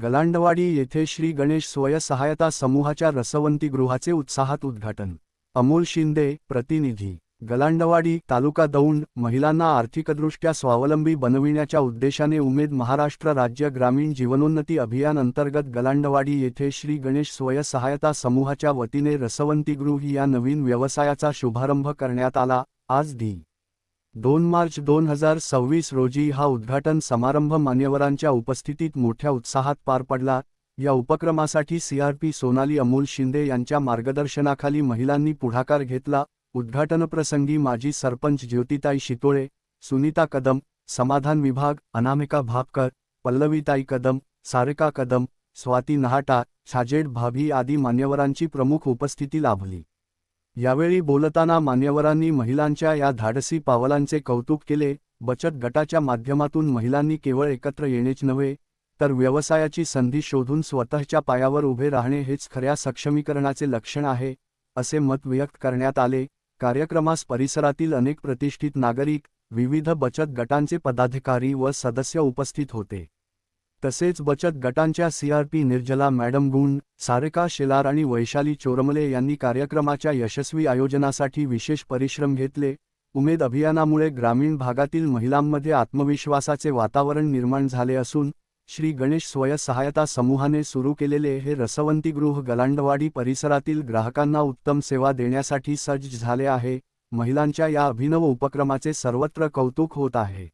गलांडवाडी येथे श्री गणेश स्वयंसहायता समूहाच्या रसवंतीगृहाचे उत्साहात उद्घाटन। अमोल शिंदे, प्रतिनिधी, गलांडवाडी, तालुका दौंड। महिलांना आर्थिकदृष्ट्या स्वावलंबी बनविण्याच्या उद्देशाने उमेद महाराष्ट्र राज्य ग्रामीण जीवनोन्नती अभियान अंतर्गत गलांडवाडी येथे श्री गणेश स्वयंसहायता समूहाच्या वतीने रसवंतीगृह या नवीन व्यवसायाचा शुभारंभ करण्यात आला। आज दि. 2 मार्च 2026 रोजी हा उद्घाटन समारंभ मान्यवरांच्या उपस्थितीत मोठ्या उत्साहात पार पडला। या उपक्रमासाठी सीआरपी सोनाली अमोल शिंदे यांच्या मार्गदर्शनाखाली महिलांनी पुढाकार घेतला। उद्घाटनप्रसंगी माजी सरपंच ज्योतिताई शितोळे, सुनीता कदम, समाधान विभाग, अनामिका भापकर, पल्लवीताई कदम, सारिका कदम, स्वाती नहाटा, साजेड भाभी आदी मान्यवरांची प्रमुख उपस्थिती लाभली। यावेळी बोलताना मान्यवरांनी महिलांच्या या धाडसी पावलांचे कौतुक केले। बचत गटाच्या माध्यमातून महिलांनी केवळ एकत्र येणेच नव्हे, तर व्यवसायाची संधी शोधून स्वतःच्या पायावर उभे राहणे हेच खऱ्या सक्षमीकरणाचे लक्षण आहे, असे मत व्यक्त करण्यात आले। कार्यक्रमास परिसरातील अनेक प्रतिष्ठित नागरिक, विविध बचत गटांचे पदाधिकारी व सदस्य उपस्थित होते। तसेच बचत गटांच्या सीआरपी निर्जला मॅडम गुंड, सारिका शेलार आणि वैशाली चोरमले यांनी कार्यक्रमाच्या यशस्वी आयोजनासाठी विशेष परिश्रम घेतले। उमेद अभियानामुळे ग्रामीण भागातील महिलांमध्ये आत्मविश्वासाचे वातावरण निर्माण झाले असून, श्री गणेश स्वयंसहायता समूहाने सुरू केलेले हे रसवंतीगृह गलांडवाडी परिसरातील ग्राहकांना उत्तम सेवा देण्यासाठी सज्ज झाले आहे। महिलांच्या या अभिनव उपक्रमाचे सर्वत्र कौतुक होत आहे।